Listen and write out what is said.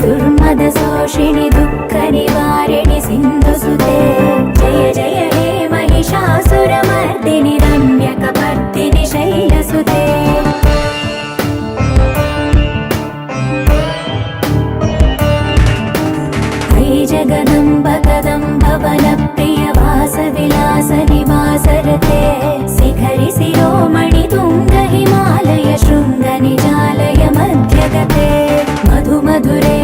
दुर्मदशोषिणि दुःखनिवारिणि सिन्धुसुते जय जय हे महिषासुरमर्दिनि रम्यकपर्दिनि शैलसुते जगदम्ब कदम्ब वनप्रिय वासविलास निवासरते शिखरि शिरोमणि तुङ्ग हिमालय शृङ्ग निजालय मध्यगते मधु मधुरे